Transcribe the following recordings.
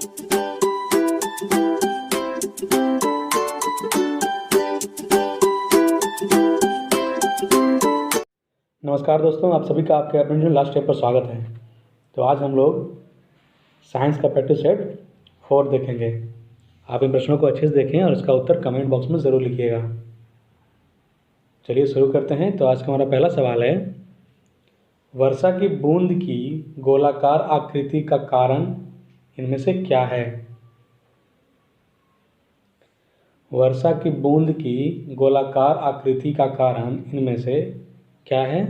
नमस्कार दोस्तों, आप सभी का आपके अपने लास्ट स्टेप पर स्वागत है। तो आज हम लोग साइंस का प्रैक्टिस सेट 4 देखेंगे। आप इन प्रश्नों को अच्छे से देखें और इसका उत्तर कमेंट बॉक्स में ज़रूर लिखिएगा। चलिए शुरू करते हैं। तो आज का हमारा पहला सवाल है, वर्षा की बूंद की गोलाकार आकृति का कारण इनमें से क्या है? वर्षा की बूंद की गोलाकार आकृति का कारण इनमें से क्या है?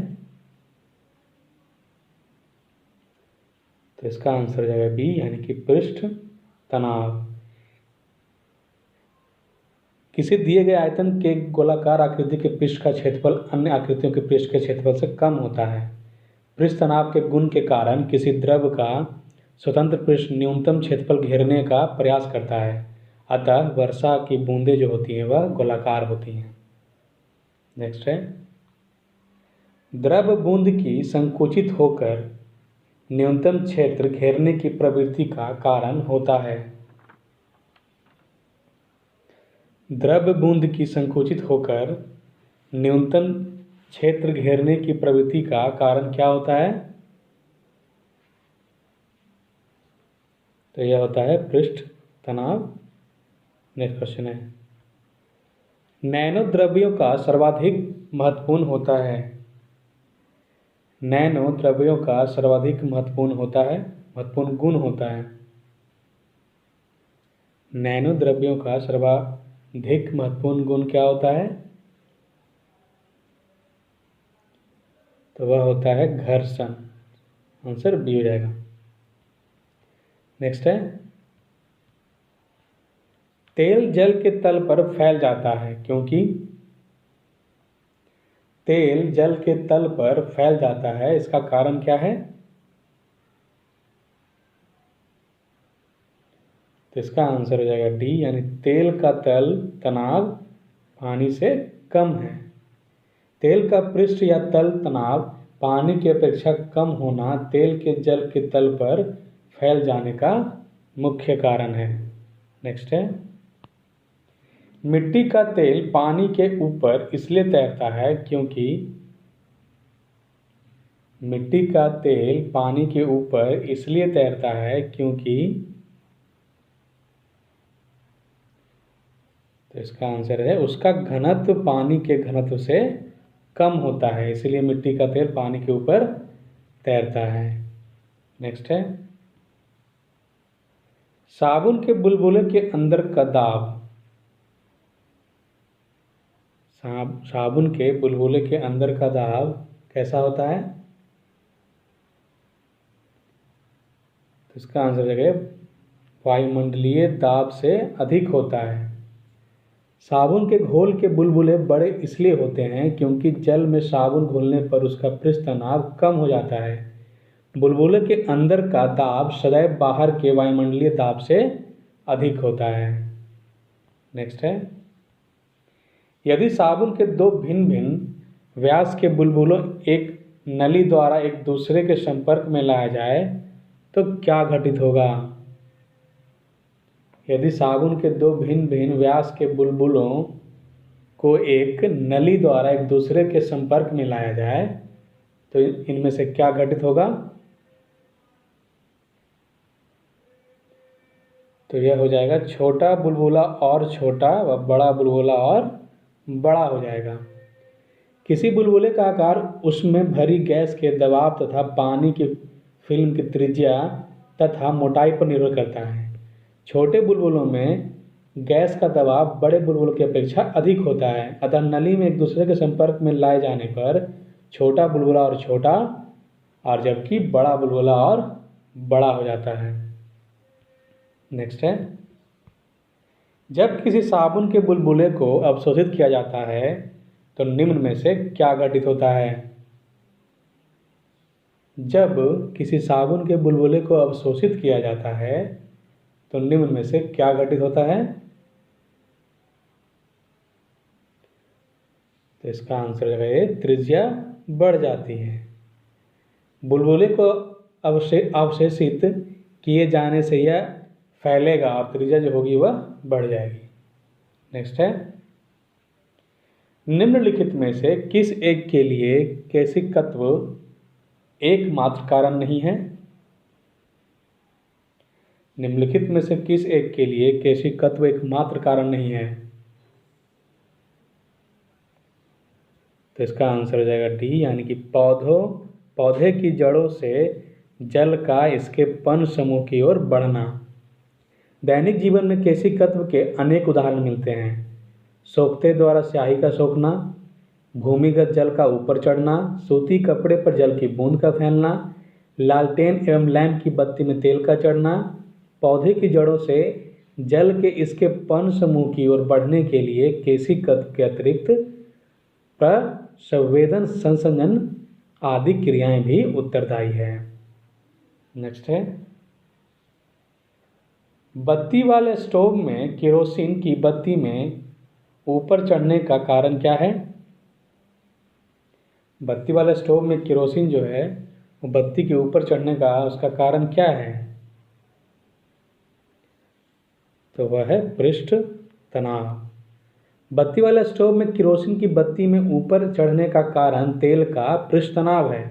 तो इसका आंसर हो जाएगा बी, यानी कि पृष्ठ तनाव। किसी दिए गए आयतन के गोलाकार आकृति के पृष्ठ का क्षेत्रफल अन्य आकृतियों के पृष्ठ के क्षेत्रफल से कम होता है। पृष्ठ तनाव के गुण के कारण किसी द्रव का स्वतंत्र पृष्ठ न्यूनतम क्षेत्रफल घेरने का प्रयास करता है, अतः वर्षा की बूंदें जो होती हैं वह गोलाकार होती हैं। नेक्स्ट है, द्रव बूंद की संकुचित होकर न्यूनतम क्षेत्र घेरने की प्रवृत्ति का कारण होता है। द्रव बूंद की संकुचित होकर न्यूनतम क्षेत्र घेरने की प्रवृत्ति का कारण क्या होता है? तो यह होता है पृष्ठ तनाव। नेक्स्ट क्वेश्चन है, नैनो द्रव्यों का सर्वाधिक महत्वपूर्ण होता है। नैनो द्रव्यों का सर्वाधिक महत्वपूर्ण गुण होता है। नैनो द्रव्यों का सर्वाधिक महत्वपूर्ण गुण क्या होता है? तो वह होता है घर्षण। आंसर बी हो जाएगा। नेक्स्ट है, तेल जल के तल पर फैल जाता है क्योंकि तेल जल के तल पर फैल जाता है, इसका कारण क्या है? तो इसका आंसर हो जाएगा डी, यानी तेल का तल तनाव पानी से कम है। तेल का पृष्ठ या तल तनाव पानी की अपेक्षा कम होना तेल के जल के तल पर फैल जाने का मुख्य कारण है। नेक्स्ट है, मिट्टी का तेल पानी के ऊपर इसलिए तैरता है क्योंकि मिट्टी का तेल पानी के ऊपर इसलिए तैरता है क्योंकि तो इसका आंसर है उसका घनत्व पानी के घनत्व से कम होता है, इसलिए मिट्टी का तेल पानी के ऊपर तैरता है। नेक्स्ट है, साबुन के बुलबुले के अंदर का दाब। साबुन के बुलबुले के अंदर का दाब कैसा होता है? तो इसका आंसर है वायुमंडलीय दाब से अधिक होता है। साबुन के घोल के बुलबुले बड़े इसलिए होते हैं क्योंकि जल में साबुन घोलने पर उसका पृष्ठ तनाव कम हो जाता है। बुलबुले के अंदर का दाब सदैव बाहर के वायुमंडलीय दाब से अधिक होता है। नेक्स्ट है, यदि साबुन के दो भिन्न भिन्न व्यास के बुलबुलों एक नली द्वारा एक दूसरे के संपर्क में लाया जाए तो क्या घटित होगा? यदि साबुन के दो भिन्न भिन्न व्यास के बुलबुलों को एक नली द्वारा एक दूसरे के संपर्क में लाया जाए तो इनमें से क्या घटित होगा? तो यह हो जाएगा छोटा बुलबुला और छोटा व बड़ा बुलबुला और बड़ा हो जाएगा। किसी बुलबुले का आकार उसमें भरी गैस के दबाव तथा पानी की फिल्म की त्रिज्या तथा मोटाई पर निर्भर करता है। छोटे बुलबुलों में गैस का दबाव बड़े बुलबुलों की अपेक्षा अधिक होता है, अतः नली में एक दूसरे के संपर्क में लाए जाने पर छोटा बुलबुला और छोटा और जबकि बड़ा बुलबुला और बड़ा हो जाता है। नेक्स्ट है, जब किसी साबुन के बुलबुले को अवशोषित किया जाता है तो निम्न में से क्या घटित होता है? जब किसी साबुन के बुलबुले को अवशोषित किया जाता है तो निम्न में से क्या घटित होता है? तो इसका आंसर है त्रिज्या बढ़ जाती है। बुलबुले को अवशेषित किए जाने से यह फैलेगा और त्रिज्या जो होगी वह बढ़ जाएगी। नेक्स्ट है, निम्नलिखित में से किस एक के लिए केशिकत्व एकमात्र कारण नहीं है? निम्नलिखित में से किस एक के लिए केशिकत्व एकमात्र कारण नहीं है? तो इसका आंसर हो जाएगा डी, यानी कि पौधे की जड़ों से जल का इसके पर्ण समूह की ओर बढ़ना। दैनिक जीवन में केशिकत्व के अनेक उदाहरण मिलते हैं। सोखते द्वारा स्याही का सोखना, भूमिगत जल का ऊपर चढ़ना, सूती कपड़े पर जल की बूंद का फैलना, लालटेन एवं लैंप की बत्ती में तेल का चढ़ना। पौधे की जड़ों से जल के इसके पर्ण समूह की ओर बढ़ने के लिए केशिकत्व के अतिरिक्त प्रसंवेदन संसंजन आदि क्रियाएं भी उत्तरदायी है। नेक्स्ट है, बत्ती वाले स्टोव में केरोसिन की बत्ती में ऊपर चढ़ने का कारण क्या है? बत्ती वाले स्टोव में केरोसिन जो है वो बत्ती के ऊपर चढ़ने का उसका कारण क्या है? तो वह है पृष्ठ तनाव। बत्ती वाले स्टोव में केरोसिन की बत्ती में ऊपर चढ़ने का कारण तेल का पृष्ठ तनाव है।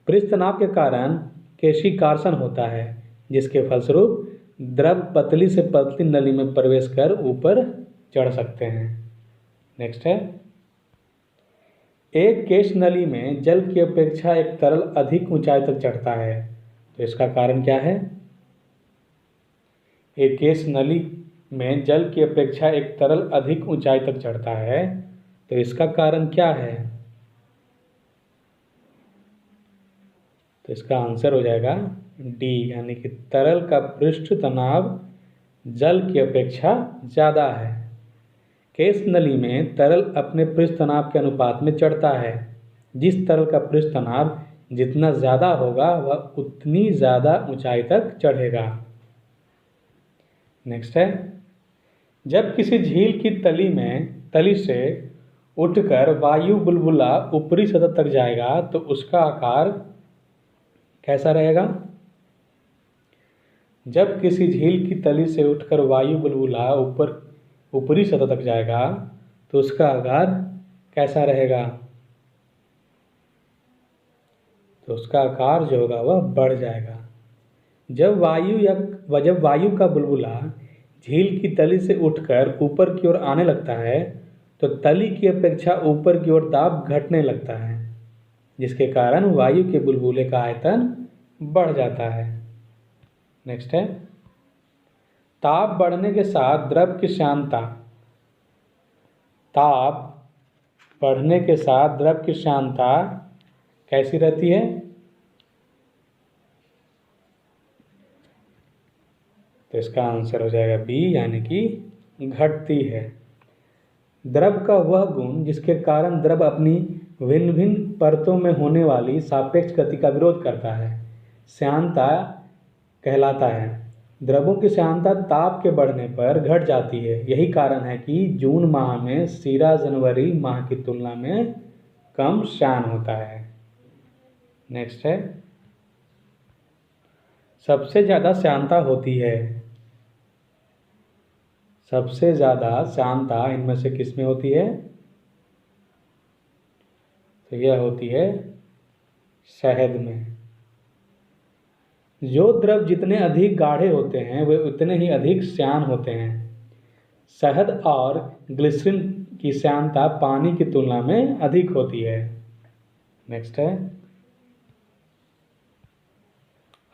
पृष्ठ तनाव के कारण केशिकार्षण होता है, जिसके फलस्वरूप द्रव पतली से पतली नली में प्रवेश कर ऊपर चढ़ सकते हैं। नेक्स्ट है, एक केश नली में जल की अपेक्षा एक तरल अधिक ऊंचाई तक चढ़ता है, तो इसका कारण क्या है? एक केश नली में जल की अपेक्षा एक तरल अधिक ऊंचाई तक चढ़ता है, तो इसका कारण क्या है? तो इसका आंसर हो जाएगा डी, यानी कि तरल का पृष्ठ तनाव जल की अपेक्षा ज़्यादा है। केश नली में तरल अपने पृष्ठ तनाव के अनुपात में चढ़ता है। जिस तरल का पृष्ठ तनाव जितना ज़्यादा होगा वह उतनी ज़्यादा ऊंचाई तक चढ़ेगा। नेक्स्ट है, जब किसी झील की तली से उठकर वायु बुलबुला ऊपरी सतह तक जाएगा तो उसका आकार कैसा रहेगा? जब किसी झील की तली से उठकर वायु बुलबुला ऊपरी सतह तक जाएगा तो उसका आकार कैसा रहेगा? तो उसका आकार जो होगा वह बढ़ जाएगा। जब वायु का बुलबुला झील की तली से उठकर ऊपर की ओर आने लगता है तो तली की अपेक्षा ऊपर की ओर दाब घटने लगता है, जिसके कारण वायु के बुलबुले का आयतन बढ़ जाता है। नेक्स्ट है, ताप बढ़ने के साथ द्रव की श्यानता कैसी रहती है? तो इसका आंसर हो जाएगा बी, यानी कि घटती है। द्रव का वह गुण जिसके कारण द्रव अपनी भिन्न भिन्न परतों में होने वाली सापेक्ष गति का विरोध करता है श्यानता कहलाता है। द्रवों की श्यानता ताप के बढ़ने पर घट जाती है। यही कारण है कि जून माह में शीरा जनवरी माह की तुलना में कम श्यान होता है। नेक्स्ट है, सबसे ज़्यादा श्यानता इनमें से किस में होती है? तो यह होती है शहद में। जो द्रव जितने अधिक गाढ़े होते हैं वे उतने ही अधिक श्यान होते हैं। शहद और ग्लिसरीन की श्यानता पानी की तुलना में अधिक होती है। नेक्स्ट है,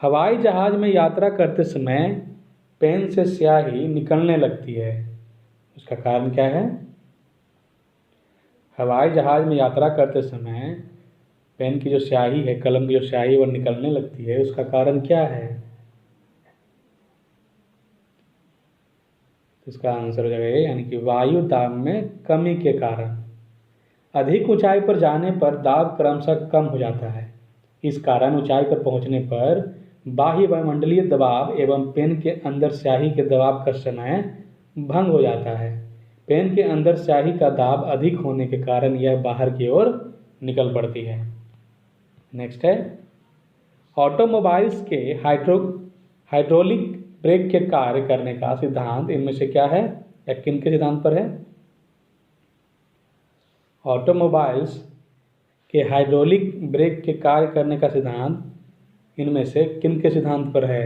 हवाई जहाज में यात्रा करते समय पेन से स्याही निकलने लगती है, उसका कारण क्या है? हवाई जहाज में यात्रा करते समय पेन की जो स्याही है, कलम की जो स्याही वो निकलने लगती है, उसका कारण क्या है? इसका आंसर हो जाएगा, यानी कि वायु दाब में कमी के कारण। अधिक ऊंचाई पर जाने पर दाब क्रमशः कम हो जाता है। इस कारण ऊंचाई पर पहुंचने पर बाह्य वायुमंडलीय दबाव एवं पेन के अंदर स्याही के दबाव का समय भंग हो जाता है। पेन के अंदर स्याही का दाब अधिक होने के कारण यह बाहर की ओर निकल पड़ती है। नेक्स्ट है, ऑटोमोबाइल्स के हाइड्रोलिक ब्रेक के कार्य करने का सिद्धांत इनमें से क्या है या किन के सिद्धांत पर है? ऑटोमोबाइल्स के हाइड्रोलिक ब्रेक के कार्य करने का सिद्धांत इनमें से किन के सिद्धांत पर है?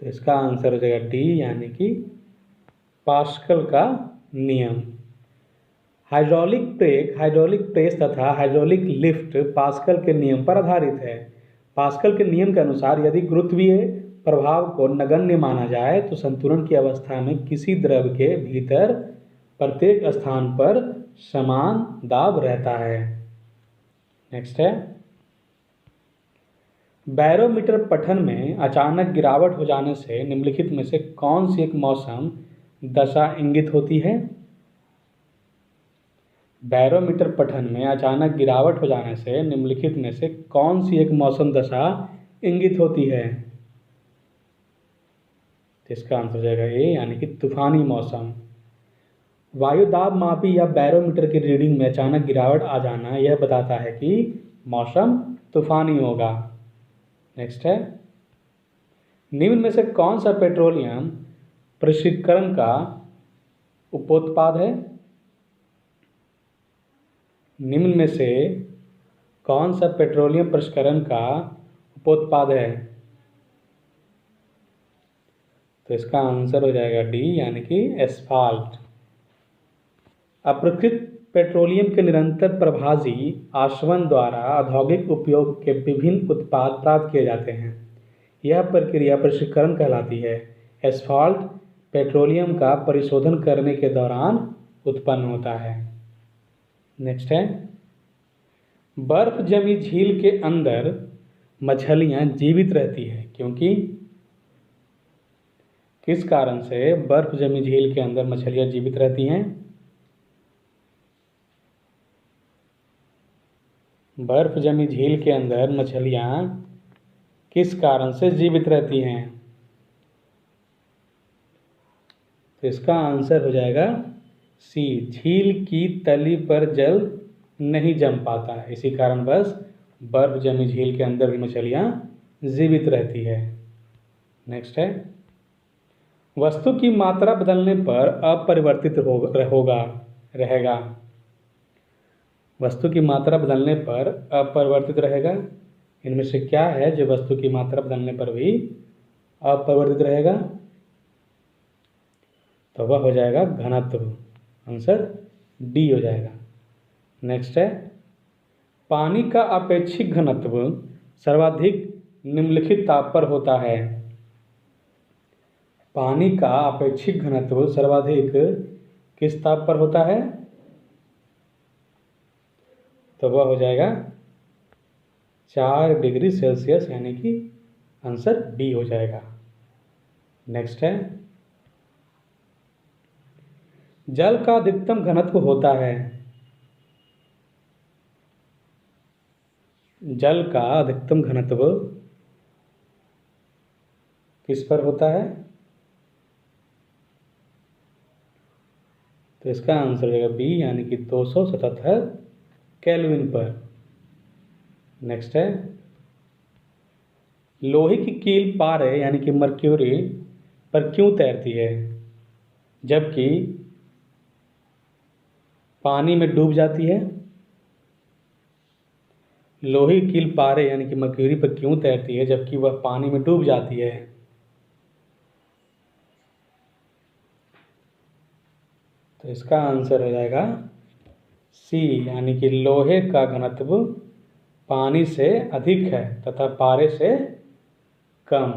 तो इसका आंसर हो जाएगा डी, यानी कि पास्कल का नियम। हाइड्रोलिक ब्रेक, हाइड्रोलिक प्रेस तथा हाइड्रोलिक लिफ्ट पास्कल के नियम पर आधारित है। पास्कल के नियम के अनुसार यदि गुरुत्वीय प्रभाव को नगण्य माना जाए तो संतुलन की अवस्था में किसी द्रव के भीतर प्रत्येक स्थान पर समान दाब रहता है। नेक्स्ट है, बैरोमीटर पठन में अचानक गिरावट हो जाने से निम्नलिखित में से कौन सी एक मौसम दशा इंगित होती है? बैरोमीटर पठन में अचानक गिरावट हो जाने से निम्नलिखित में से कौन सी एक मौसम दशा इंगित होती है? तो इसका आंसर हो जाएगा ए, यानी कि तूफानी मौसम। वायु दाब मापी या बैरोमीटर की रीडिंग में अचानक गिरावट आ जाना यह बताता है कि मौसम तूफानी होगा। नेक्स्ट है, निम्न में से कौन सा पेट्रोलियम प्रसंस्करण का उपोत्पाद है? निम्न में से कौन सा पेट्रोलियम प्रसंस्करण का उपोत्पाद है? तो इसका आंसर हो जाएगा डी, यानी कि एस्फाल्ट। अपृष्कृत पेट्रोलियम के निरंतर प्रभाजी आसवन द्वारा औद्योगिक उपयोग के विभिन्न उत्पाद प्राप्त किए जाते हैं। यह प्रक्रिया प्रसंस्करण कहलाती है। एस्फाल्ट पेट्रोलियम का परिशोधन करने के दौरान उत्पन्न होता है। नेक्स्ट है, बर्फ जमी झील के अंदर मछलियां जीवित रहती है क्योंकि किस कारण से बर्फ जमी झील के अंदर मछलियां जीवित रहती हैं? बर्फ जमी झील के अंदर मछलियां किस कारण से जीवित रहती हैं? तो इसका आंसर हो जाएगा सी, झील की तली पर जल नहीं जम पाता है, इसी कारण बस बर्फ जमी झील के अंदर भी मछलियां जीवित रहती है। नेक्स्ट है, वस्तु की मात्रा बदलने पर अपरिवर्तित रहेगा। वस्तु की मात्रा बदलने पर अपरिवर्तित रहेगा, इनमें से क्या है जो वस्तु की मात्रा बदलने पर भी अपरिवर्तित रहेगा? तो वह हो जाएगा घनत्व। आंसर डी हो जाएगा। नेक्स्ट है, पानी का अपेक्षिक घनत्व सर्वाधिक निम्नलिखित ताप पर होता है। पानी का अपेक्षिक घनत्व सर्वाधिक किस ताप पर होता है? तो वह हो जाएगा 4 डिग्री सेल्सियस, यानी कि आंसर डी हो जाएगा। नेक्स्ट है, जल का अधिकतम घनत्व होता है। जल का अधिकतम घनत्व किस पर होता है? तो इसका आंसर हो जाएगा बी, यानी कि 277 केल्विन पर। नेक्स्ट है, लोहे की कील पारे यानी कि मर्क्यूरी पर क्यों तैरती है जबकि पानी में डूब जाती है? लोहे की कील पारे यानी कि मर्क्यूरी पर क्यों तैरती है जबकि वह पानी में डूब जाती है? तो इसका आंसर हो जाएगा सी, यानी कि लोहे का घनत्व पानी से अधिक है तथा पारे से कम।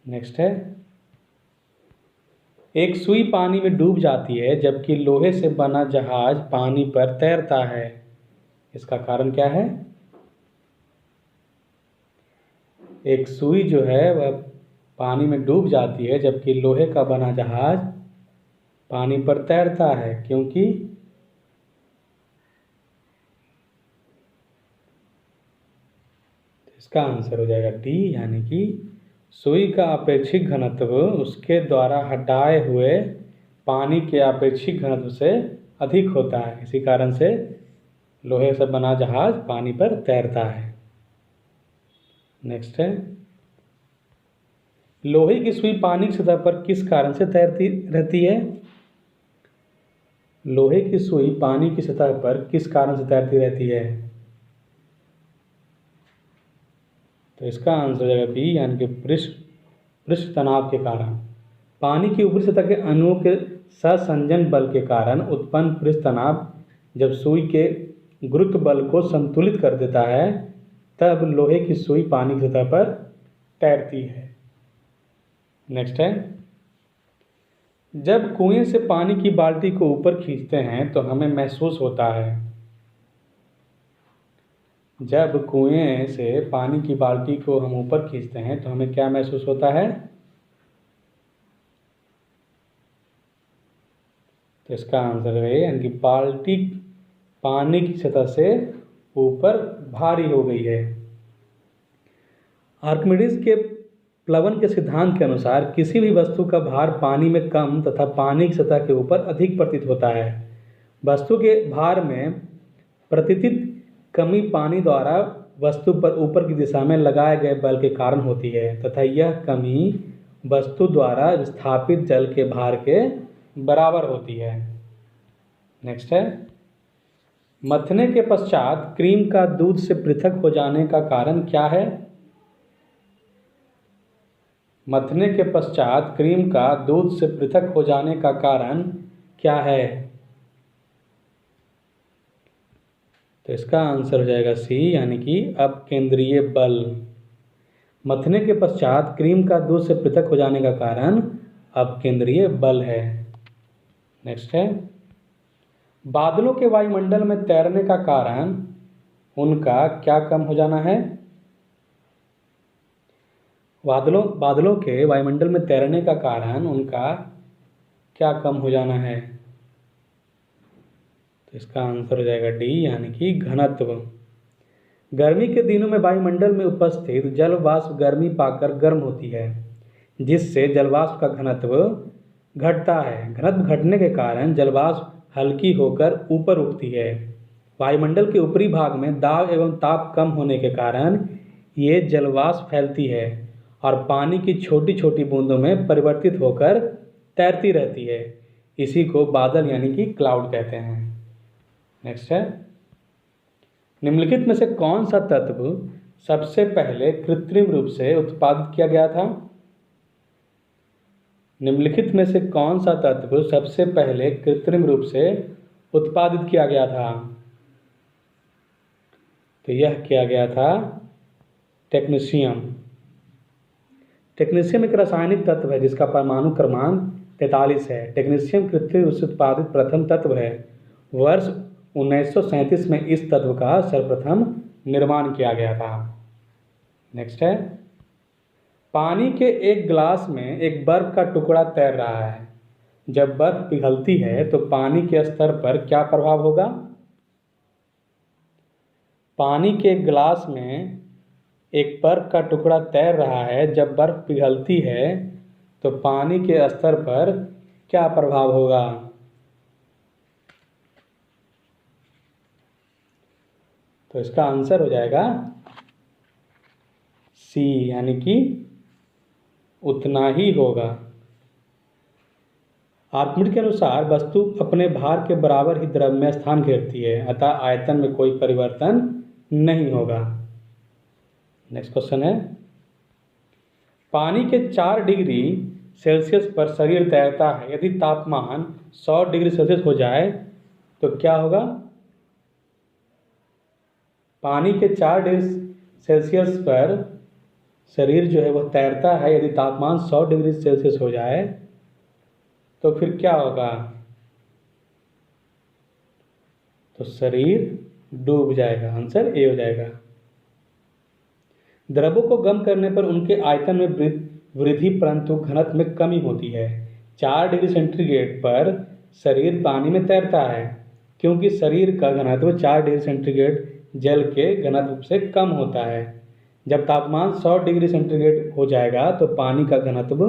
नेक्स्ट है, एक सुई पानी में डूब जाती है जबकि लोहे से बना जहाज पानी पर तैरता है, इसका कारण क्या है? एक सुई जो है वह पानी में डूब जाती है जबकि लोहे का बना जहाज पानी पर तैरता है, क्योंकि इसका आंसर हो जाएगा डी, यानी कि सुई का अपेक्षिक घनत्व उसके द्वारा हटाए हुए पानी के अपेक्षिक घनत्व से अधिक होता है, इसी कारण से लोहे से बना जहाज पानी पर तैरता है। नेक्स्ट है, लोहे की सुई पानी की सतह पर किस कारण से तैरती रहती है? लोहे की सुई पानी की सतह पर किस कारण से तैरती रहती है? तो इसका आंसर हो जाएगा बी, यानी कि पृष्ठ तनाव के कारण। पानी की ऊपरी सतह के अणुओं के सहसंयोजन बल के कारण उत्पन्न पृष्ठ तनाव जब सुई के गुरुत्व बल को संतुलित कर देता है, तब लोहे की सुई पानी की सतह पर तैरती है। नेक्स्ट है, जब कुएं से पानी की बाल्टी को ऊपर खींचते हैं तो हमें महसूस होता है। जब कुएं से पानी की बाल्टी को हम ऊपर खींचते हैं तो हमें क्या महसूस होता है? तो इसका आंसर है, यानी कि बाल्टी पानी की सतह से ऊपर भारी हो गई है। आर्किमिडीज के प्लवन के सिद्धांत के अनुसार किसी भी वस्तु का भार पानी में कम तथा पानी की सतह के ऊपर अधिक प्रतीत होता है। वस्तु के भार में प्रतितित कमी पानी द्वारा वस्तु पर ऊपर की दिशा में लगाए गए बल के कारण होती है तथा यह कमी वस्तु द्वारा विस्थापित जल के भार के बराबर होती है। नेक्स्ट है, मथने के पश्चात क्रीम का दूध से पृथक हो जाने का कारण क्या है? मथने के पश्चात क्रीम का दूध से पृथक हो जाने का कारण क्या है? तो इसका आंसर हो जाएगा सी, यानी कि अपकेंद्रीय बल। मथने के पश्चात क्रीम का दूध से पृथक हो जाने का कारण अपकेंद्रीय बल है। नेक्स्ट है, बादलों के वायुमंडल में तैरने का कारण उनका क्या कम हो जाना है? बादलों के वायुमंडल में तैरने का कारण उनका क्या कम हो जाना है? तो इसका आंसर हो जाएगा डी, यानी कि घनत्व। गर्मी के दिनों में वायुमंडल में उपस्थित जल वाष्प गर्मी पाकर गर्म होती है, जिससे जलवाष्प का घनत्व घटता है। घनत्व घटने के कारण जलवाष्प हल्की होकर ऊपर उठती है। वायुमंडल के ऊपरी भाग में दाब एवं ताप कम होने के कारण ये जलवाष्प फैलती है और पानी की छोटी छोटी बूंदों में परिवर्तित होकर तैरती रहती है। इसी को बादल यानी कि क्लाउड कहते हैं। नेक्स्ट है, निम्नलिखित में से कौन सा तत्व सबसे पहले कृत्रिम रूप से उत्पादित किया गया था? निम्नलिखित में से कौन सा तत्व सबसे पहले कृत्रिम रूप से उत्पादित किया गया था? तो यह किया गया था टेक्नीशियम। टेक्नीशियम एक रासायनिक तत्व है जिसका परमाणु क्रमांक 43 है। टेक्नीशियम कृत्रिम रूप से उत्पादित प्रथम तत्व है। वर्ष 1937 में इस तत्व का सर्वप्रथम निर्माण किया गया था। नेक्स्ट है, पानी के एक गिलास में एक बर्फ का टुकड़ा तैर रहा है। जब बर्फ पिघलती है तो पानी के स्तर पर क्या प्रभाव होगा? पानी के एक गिलास में एक बर्फ का टुकड़ा तैर रहा है। जब बर्फ पिघलती है तो पानी के स्तर पर क्या प्रभाव होगा? तो इसका आंसर हो जाएगा सी, यानी कि उतना ही होगा। आर्किमिडीज के अनुसार वस्तु अपने भार के बराबर ही द्रव में स्थान घेरती है, अतः आयतन में कोई परिवर्तन नहीं होगा। नेक्स्ट क्वेश्चन है, पानी के 4 डिग्री सेल्सियस पर शरीर तैरता है। यदि तापमान 100 डिग्री सेल्सियस हो जाए तो क्या होगा? पानी के 4 डिग्री सेल्सियस पर शरीर जो है वह तैरता है। यदि तापमान 100 डिग्री सेल्सियस हो जाए तो फिर क्या होगा? तो शरीर डूब जाएगा। आंसर ए हो जाएगा। द्रवों को गर्म करने पर उनके आयतन में वृद्धि परंतु घनत्व में कमी होती है। 4 डिग्री सेंटीग्रेड पर शरीर पानी में तैरता है क्योंकि शरीर का घनत्व 4 डिग्री सेंटीग्रेड जल के घनत्व से कम होता है। जब तापमान 100 डिग्री सेंटीग्रेड हो जाएगा तो पानी का घनत्व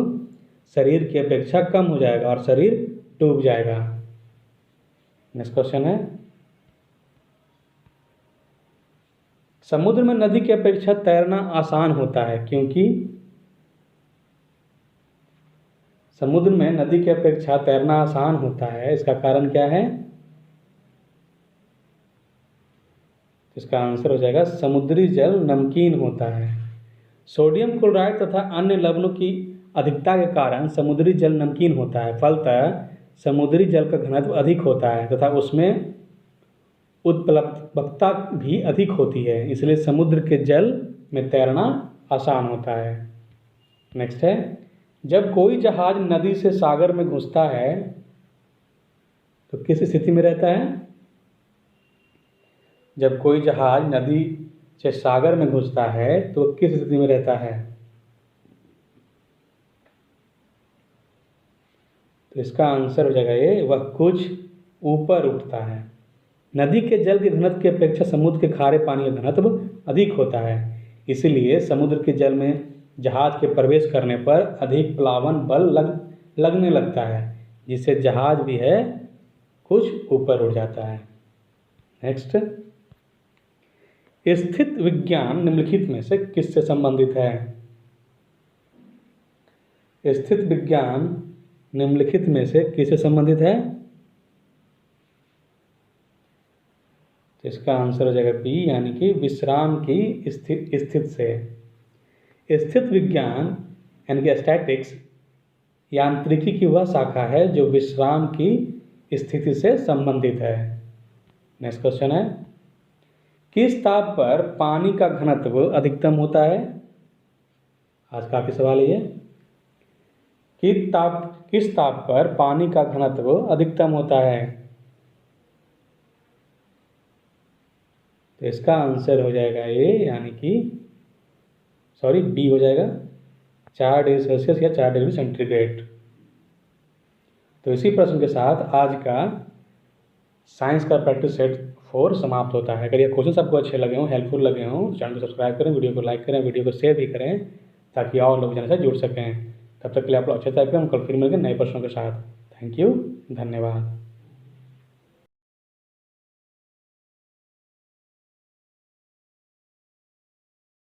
शरीर की अपेक्षा कम हो जाएगा और शरीर डूब जाएगा। नेक्स्ट क्वेश्चन है, समुद्र में नदी की अपेक्षा तैरना आसान होता है क्योंकि समुद्र में नदी की अपेक्षा तैरना आसान होता है, इसका कारण क्या है? इसका आंसर हो जाएगा समुद्री जल नमकीन होता है। सोडियम क्लोराइड तथा अन्य लवणों की अधिकता के कारण समुद्री जल नमकीन होता है। फलतः समुद्री जल का घनत्व अधिक होता है तथा उसमें उत्प्लवकता भी अधिक होती है, इसलिए समुद्र के जल में तैरना आसान होता है। नेक्स्ट है, जब कोई जहाज नदी से सागर में घुसता है तो किस स्थिति में रहता है? जब कोई जहाज नदी से सागर में घुसता है तो किस स्थिति में रहता है? तो इसका आंसर हो जाएगा ये, वह कुछ ऊपर उठता है। नदी के जल के घनत्व की अपेक्षा समुद्र के खारे पानी का घनत्व अधिक होता है, इसलिए समुद्र के जल में जहाज के प्रवेश करने पर अधिक प्लावन बल लगने लगता है, जिससे जहाज भी है कुछ ऊपर उठ जाता है। नेक्स्ट, स्थित विज्ञान निम्नलिखित में से किससे संबंधित है? स्थित विज्ञान निम्नलिखित में से किससे संबंधित है? तो इसका आंसर हो जाएगा बी, यानी कि विश्राम की स्थित से। स्थित विज्ञान यानी कि स्टैटिक्स यांत्रिकी की वह शाखा है जो विश्राम की स्थिति से संबंधित है। नेक्स्ट क्वेश्चन है, किस ताप पर पानी का घनत्व अधिकतम होता है? आज काफी सवाल है ये। किस ताप पर पानी का घनत्व अधिकतम होता है? तो इसका आंसर हो जाएगा ए, यानी कि बी हो जाएगा, 4 डिग्री सेल्सियस या 4 डिग्री सेंटीग्रेड। तो इसी प्रश्न के साथ आज का साइंस का प्रैक्टिस सेट 4 समाप्त होता है। अगर ये क्वेश्चन आपको अच्छे लगे हों, हेल्पफुल लगे हों, चैनल को सब्सक्राइब करें, वीडियो को लाइक करें, वीडियो को शेयर भी करें ताकि और लोग चैनल से जुड़ सकें। तब तक के लिए आप लोग अच्छे से करें, हम कल फिर मिलेंगे नए प्रश्नों के साथ। थैंक यू, धन्यवाद।